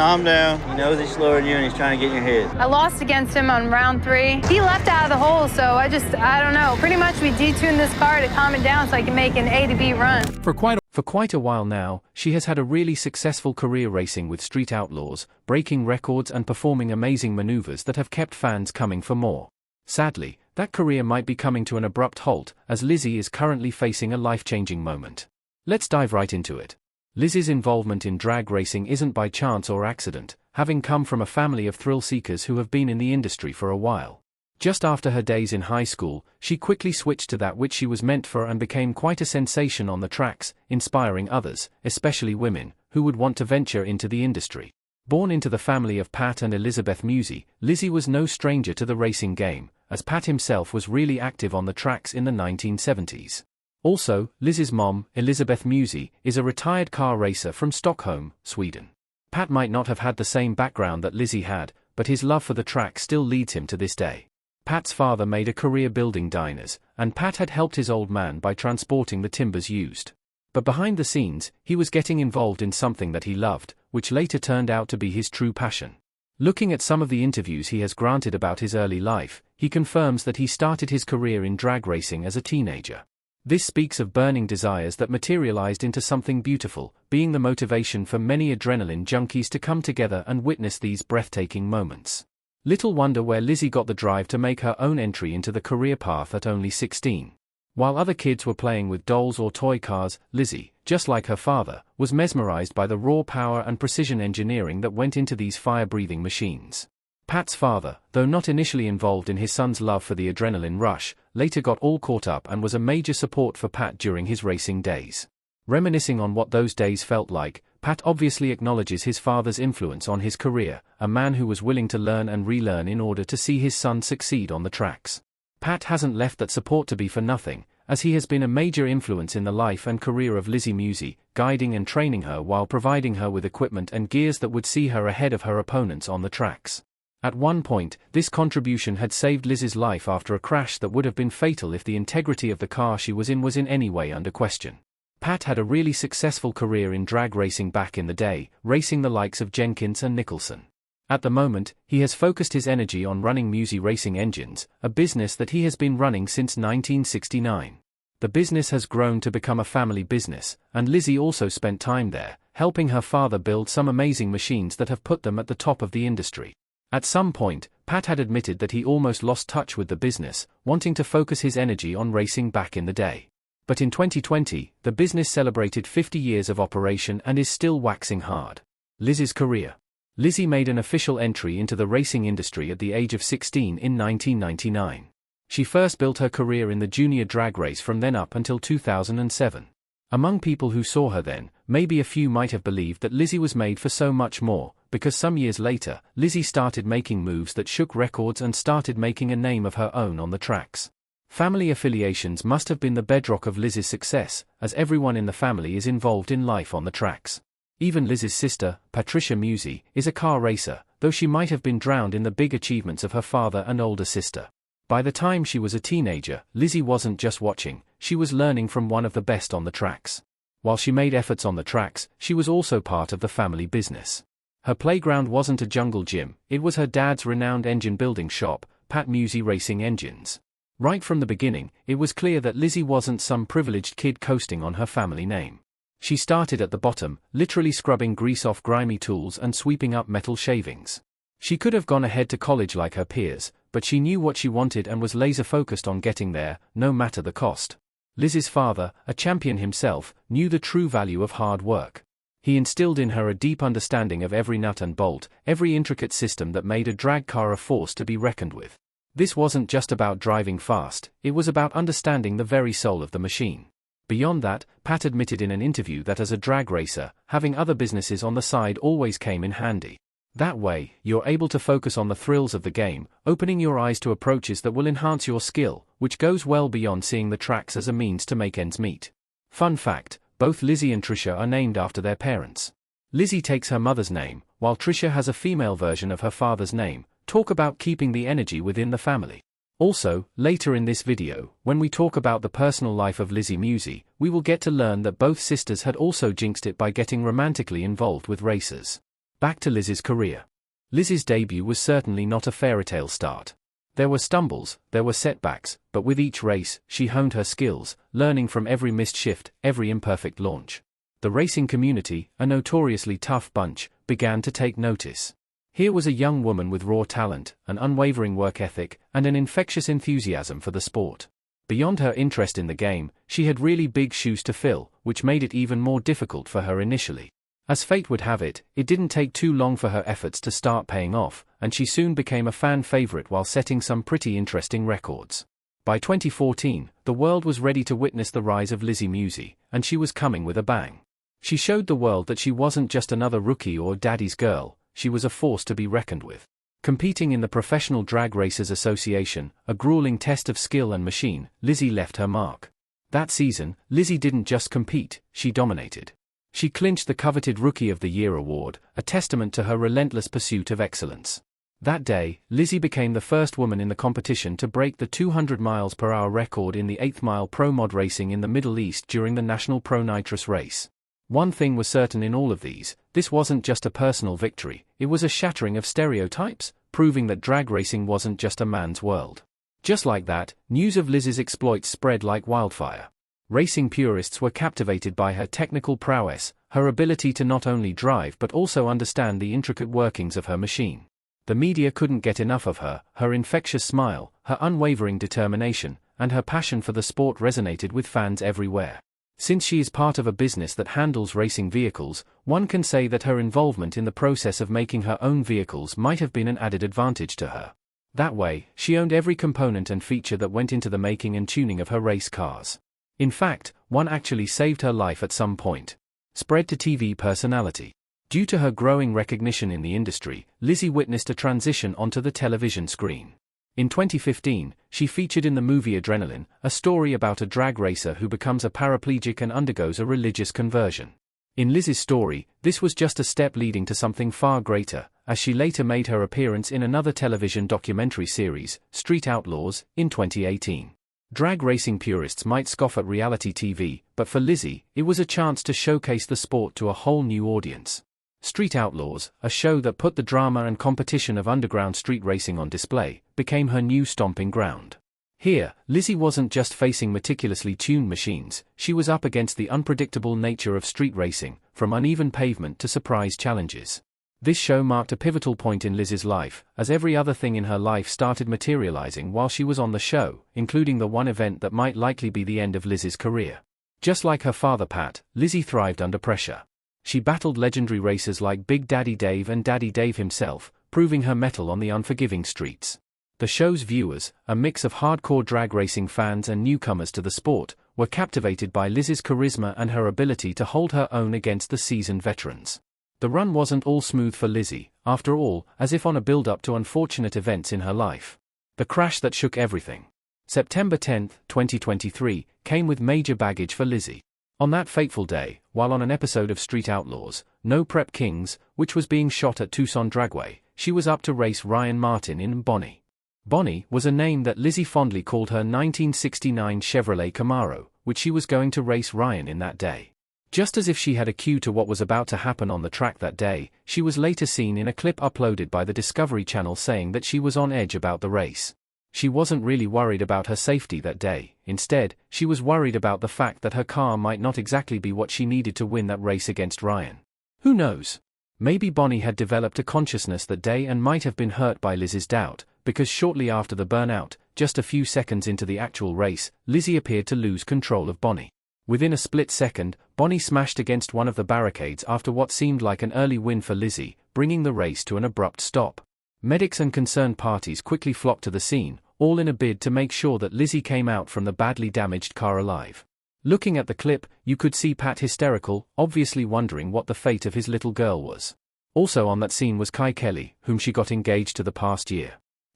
Calm down. He knows he's slower than you and he's trying to get in your head. I lost against him on round 3. He left out of the hole, so I don't know. Pretty much we detuned this car to calm it down so I can make an A to B run. For quite a while now, she has had a really successful career racing with Street Outlaws, breaking records and performing amazing maneuvers that have kept fans coming for more. Sadly, that career might be coming to an abrupt halt, as Lizzy is currently facing a life-changing moment. Let's dive right into it. Lizzy's involvement in drag racing isn't by chance or accident, having come from a family of thrill-seekers who have been in the industry for a while. Just after her days in high school, she quickly switched to that which she was meant for and became quite a sensation on the tracks, inspiring others, especially women, who would want to venture into the industry. Born into the family of Pat and Elizabeth Musi, Lizzy was no stranger to the racing game, as Pat himself was really active on the tracks in the 1970s. Also, Lizzy's mom, Elizabeth Musi, is a retired car racer from Stockholm, Sweden. Pat might not have had the same background that Lizzy had, but his love for the track still leads him to this day. Pat's father made a career building diners, and Pat had helped his old man by transporting the timbers used. But behind the scenes, he was getting involved in something that he loved, which later turned out to be his true passion. Looking at some of the interviews he has granted about his early life, he confirms that he started his career in drag racing as a teenager. This speaks of burning desires that materialized into something beautiful, being the motivation for many adrenaline junkies to come together and witness these breathtaking moments. Little wonder where Lizzy got the drive to make her own entry into the career path at only 16. While other kids were playing with dolls or toy cars, Lizzy, just like her father, was mesmerized by the raw power and precision engineering that went into these fire-breathing machines. Pat's father, though not initially involved in his son's love for the adrenaline rush, later got all caught up and was a major support for Pat during his racing days. Reminiscing on what those days felt like, Pat obviously acknowledges his father's influence on his career, a man who was willing to learn and relearn in order to see his son succeed on the tracks. Pat hasn't left that support to be for nothing, as he has been a major influence in the life and career of Lizzy Musi, guiding and training her while providing her with equipment and gears that would see her ahead of her opponents on the tracks. At one point, this contribution had saved Lizzy's life after a crash that would have been fatal if the integrity of the car she was in any way under question. Pat had a really successful career in drag racing back in the day, racing the likes of Jenkins and Nicholson. At the moment, he has focused his energy on running Musi Racing Engines, a business that he has been running since 1969. The business has grown to become a family business, and Lizzy also spent time there, helping her father build some amazing machines that have put them at the top of the industry. At some point, Pat had admitted that he almost lost touch with the business, wanting to focus his energy on racing back in the day. But in 2020, the business celebrated 50 years of operation and is still waxing hard. Lizzy's career. Lizzy made an official entry into the racing industry at the age of 16 in 1999. She first built her career in the junior drag race from then up until 2007. Among people who saw her then, maybe a few might have believed that Lizzy was made for so much more, because some years later, Lizzy started making moves that shook records and started making a name of her own on the tracks. Family affiliations must have been the bedrock of Lizzy's success, as everyone in the family is involved in life on the tracks. Even Lizzy's sister, Patricia Musi, is a car racer, though she might have been drowned in the big achievements of her father and older sister. By the time she was a teenager, Lizzy wasn't just watching, she was learning from one of the best on the tracks. While she made efforts on the tracks, she was also part of the family business. Her playground wasn't a jungle gym, it was her dad's renowned engine building shop, Pat Musi Racing Engines. Right from the beginning, it was clear that Lizzy wasn't some privileged kid coasting on her family name. She started at the bottom, literally scrubbing grease off grimy tools and sweeping up metal shavings. She could have gone ahead to college like her peers, but she knew what she wanted and was laser-focused on getting there, no matter the cost. Lizzy's father, a champion himself, knew the true value of hard work. He instilled in her a deep understanding of every nut and bolt, every intricate system that made a drag car a force to be reckoned with. This wasn't just about driving fast, it was about understanding the very soul of the machine. Beyond that, Pat admitted in an interview that as a drag racer, having other businesses on the side always came in handy. That way, you're able to focus on the thrills of the game, opening your eyes to approaches that will enhance your skill, which goes well beyond seeing the tracks as a means to make ends meet. Fun fact, both Lizzy and Trisha are named after their parents. Lizzy takes her mother's name, while Trisha has a female version of her father's name. Talk about keeping the energy within the family. Also, later in this video, when we talk about the personal life of Lizzy Musi, we will get to learn that both sisters had also jinxed it by getting romantically involved with racers. Back to Lizzy's career. Lizzy's debut was certainly not a fairy tale start. There were stumbles, there were setbacks, but with each race, she honed her skills, learning from every missed shift, every imperfect launch. The racing community, a notoriously tough bunch, began to take notice. Here was a young woman with raw talent, an unwavering work ethic, and an infectious enthusiasm for the sport. Beyond her interest in the game, she had really big shoes to fill, which made it even more difficult for her initially. As fate would have it, it didn't take too long for her efforts to start paying off, and she soon became a fan favorite while setting some pretty interesting records. By 2014, the world was ready to witness the rise of Lizzy Musi, and she was coming with a bang. She showed the world that she wasn't just another rookie or daddy's girl, she was a force to be reckoned with. Competing in the Professional Drag Racers Association, a grueling test of skill and machine, Lizzy left her mark. That season, Lizzy didn't just compete, she dominated. She clinched the coveted Rookie of the Year award, a testament to her relentless pursuit of excellence. That day, Lizzy became the first woman in the competition to break the 200 mph record in the 8th mile pro mod racing in the Middle East during the National Pro Nitrous race. One thing was certain in all of these, this wasn't just a personal victory, it was a shattering of stereotypes, proving that drag racing wasn't just a man's world. Just like that, news of Lizzy's exploits spread like wildfire. Racing purists were captivated by her technical prowess, her ability to not only drive but also understand the intricate workings of her machine. The media couldn't get enough of her, her infectious smile, her unwavering determination, and her passion for the sport resonated with fans everywhere. Since she is part of a business that handles racing vehicles, one can say that her involvement in the process of making her own vehicles might have been an added advantage to her. That way, she owned every component and feature that went into the making and tuning of her race cars. In fact, one actually saved her life at some point. Spread to TV personality. Due to her growing recognition in the industry, Lizzy witnessed a transition onto the television screen. In 2015, she featured in the movie Adrenaline, a story about a drag racer who becomes a paraplegic and undergoes a religious conversion. In Lizzy's story, this was just a step leading to something far greater, as she later made her appearance in another television documentary series, Street Outlaws, in 2018. Drag racing purists might scoff at reality TV, but for Lizzy, it was a chance to showcase the sport to a whole new audience. Street Outlaws, a show that put the drama and competition of underground street racing on display, became her new stomping ground. Here, Lizzy wasn't just facing meticulously tuned machines, she was up against the unpredictable nature of street racing, from uneven pavement to surprise challenges. This show marked a pivotal point in Lizzy's life, as every other thing in her life started materializing while she was on the show, including the one event that might likely be the end of Lizzy's career. Just like her father Pat, Lizzy thrived under pressure. She battled legendary racers like Big Daddy Dave and Daddy Dave himself, proving her mettle on the unforgiving streets. The show's viewers, a mix of hardcore drag racing fans and newcomers to the sport, were captivated by Lizzy's charisma and her ability to hold her own against the seasoned veterans. The run wasn't all smooth for Lizzy, after all, as if on a build-up to unfortunate events in her life. The crash that shook everything. September 10, 2023, came with major baggage for Lizzy. On that fateful day, while on an episode of Street Outlaws, No Prep Kings, which was being shot at Tucson Dragway, she was up to race Ryan Martin in Bonnie. Bonnie was a name that Lizzy fondly called her 1969 Chevrolet Camaro, which she was going to race Ryan in that day. Just as if she had a cue to what was about to happen on the track that day, she was later seen in a clip uploaded by the Discovery Channel saying that she was on edge about the race. She wasn't really worried about her safety that day, instead, she was worried about the fact that her car might not exactly be what she needed to win that race against Ryan. Who knows? Maybe Bonnie had developed a consciousness that day and might have been hurt by Lizzy's doubt, because shortly after the burnout, just a few seconds into the actual race, Lizzy appeared to lose control of Bonnie. Within a split second, Bonnie smashed against one of the barricades after what seemed like an early win for Lizzy, bringing the race to an abrupt stop. Medics and concerned parties quickly flocked to the scene, all in a bid to make sure that Lizzy came out from the badly damaged car alive. Looking at the clip, you could see Pat hysterical, obviously wondering what the fate of his little girl was. Also on that scene was Kai Kelly, whom she got engaged to the past year.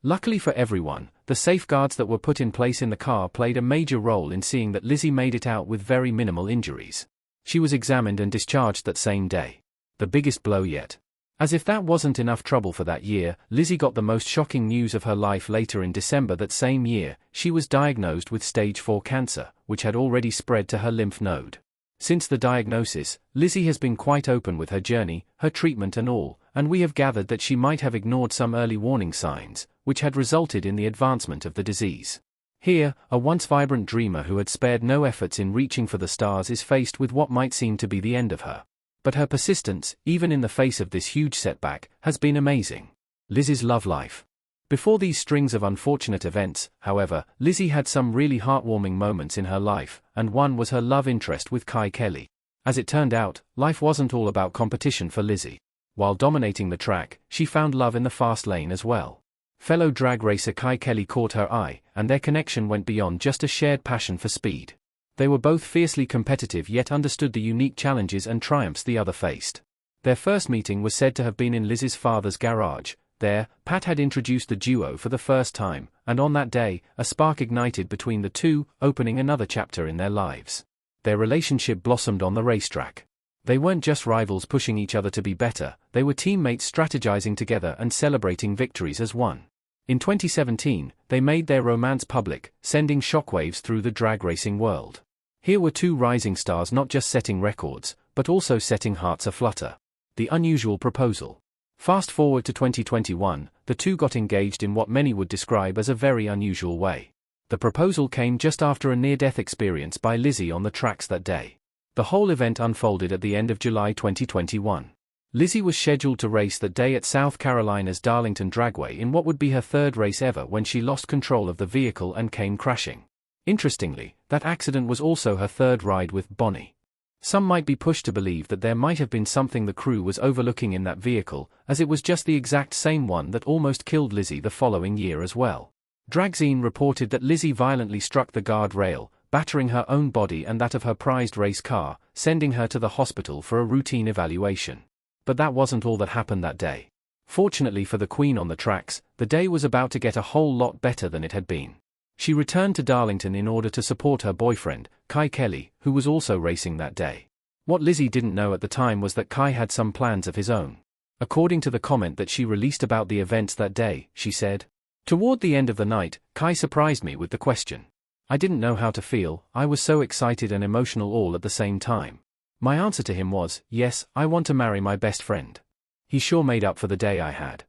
Luckily for everyone, the safeguards that were put in place in the car played a major role in seeing that Lizzy made it out with very minimal injuries. She was examined and discharged that same day. The biggest blow yet. As if that wasn't enough trouble for that year, Lizzy got the most shocking news of her life later in December that same year. She was diagnosed with stage 4 cancer, which had already spread to her lymph node. Since the diagnosis, Lizzy has been quite open with her journey, her treatment and all, and we have gathered that she might have ignored some early warning signs, which had resulted in the advancement of the disease. Here, a once vibrant dreamer who had spared no efforts in reaching for the stars is faced with what might seem to be the end of her. But her persistence, even in the face of this huge setback, has been amazing. Lizzy's love life. Before these strings of unfortunate events, however, Lizzy had some really heartwarming moments in her life, and one was her love interest with Kai Kelly. As it turned out, life wasn't all about competition for Lizzy. While dominating the track, she found love in the fast lane as well. Fellow drag racer Kai Kelly caught her eye, and their connection went beyond just a shared passion for speed. They were both fiercely competitive yet understood the unique challenges and triumphs the other faced. Their first meeting was said to have been in Lizzy's father's garage. There, Pat had introduced the duo for the first time, and on that day, a spark ignited between the two, opening another chapter in their lives. Their relationship blossomed on the racetrack. They weren't just rivals pushing each other to be better, they were teammates strategizing together and celebrating victories as one. In 2017, they made their romance public, sending shockwaves through the drag racing world. Here were two rising stars not just setting records, but also setting hearts aflutter. The unusual proposal. Fast forward to 2021, the two got engaged in what many would describe as a very unusual way. The proposal came just after a near-death experience by Lizzy on the tracks that day. The whole event unfolded at the end of July 2021. Lizzy was scheduled to race that day at South Carolina's Darlington Dragway in what would be her third race ever when she lost control of the vehicle and came crashing. Interestingly, that accident was also her third ride with Bonnie. Some might be pushed to believe that there might have been something the crew was overlooking in that vehicle, as it was just the exact same one that almost killed Lizzy the following year as well. Dragzine reported that Lizzy violently struck the guardrail, battering her own body and that of her prized race car, sending her to the hospital for a routine evaluation. But that wasn't all that happened that day. Fortunately for the Queen on the tracks, the day was about to get a whole lot better than it had been. She returned to Darlington in order to support her boyfriend, Kai Kelly, who was also racing that day. What Lizzy didn't know at the time was that Kai had some plans of his own. According to the comment that she released about the events that day, she said, "Toward the end of the night, Kai surprised me with the question. I didn't know how to feel, I was so excited and emotional all at the same time. My answer to him was, yes, I want to marry my best friend. He sure made up for the day I had."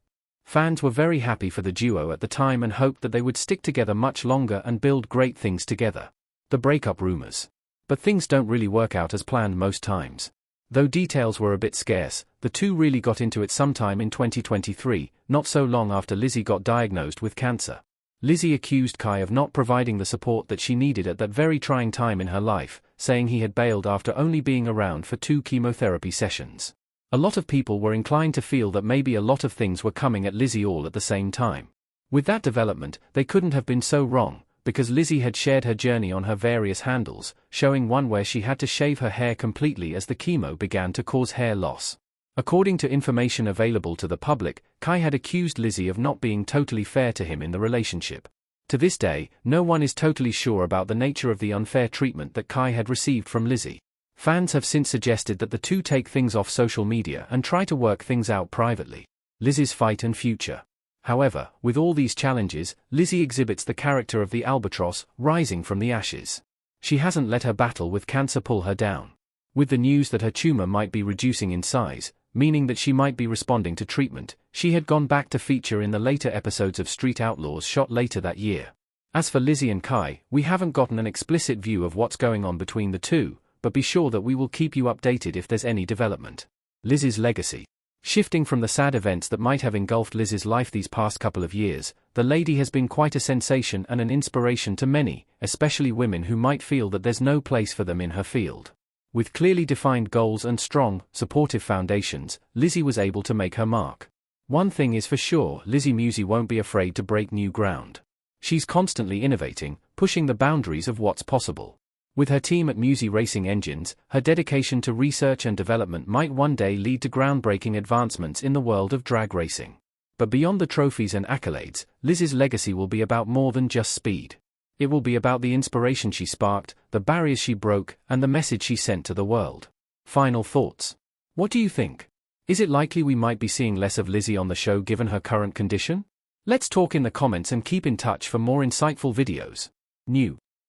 Fans were very happy for the duo at the time and hoped that they would stick together much longer and build great things together. The breakup rumors. But things don't really work out as planned most times. Though details were a bit scarce, the two really got into it sometime in 2023, not so long after Lizzy got diagnosed with cancer. Lizzy accused Kai of not providing the support that she needed at that very trying time in her life, saying he had bailed after only being around for 2 chemotherapy sessions. A lot of people were inclined to feel that maybe a lot of things were coming at Lizzy all at the same time. With that development, they couldn't have been so wrong, because Lizzy had shared her journey on her various handles, showing one where she had to shave her hair completely as the chemo began to cause hair loss. According to information available to the public, Kai had accused Lizzy of not being totally fair to him in the relationship. To this day, no one is totally sure about the nature of the unfair treatment that Kai had received from Lizzy. Fans have since suggested that the two take things off social media and try to work things out privately. Lizzy's fight and future. However, with all these challenges, Lizzy exhibits the character of the albatross, rising from the ashes. She hasn't let her battle with cancer pull her down. With the news that her tumor might be reducing in size, meaning that she might be responding to treatment, she had gone back to feature in the later episodes of Street Outlaws shot later that year. As for Lizzy and Kai, we haven't gotten an explicit view of what's going on between the two, but be sure that we will keep you updated if there's any development. Lizzy's legacy. Shifting from the sad events that might have engulfed Lizzy's life these past couple of years, the lady has been quite a sensation and an inspiration to many, especially women who might feel that there's no place for them in her field. With clearly defined goals and strong, supportive foundations, Lizzy was able to make her mark. One thing is for sure, Lizzy Musi won't be afraid to break new ground. She's constantly innovating, pushing the boundaries of what's possible. With her team at Musi Racing Engines, her dedication to research and development might one day lead to groundbreaking advancements in the world of drag racing. But beyond the trophies and accolades, Lizzy's legacy will be about more than just speed. It will be about the inspiration she sparked, the barriers she broke, and the message she sent to the world. Final thoughts. What do you think? Is it likely we might be seeing less of Lizzy on the show given her current condition? Let's talk in the comments and keep in touch for more insightful videos. New.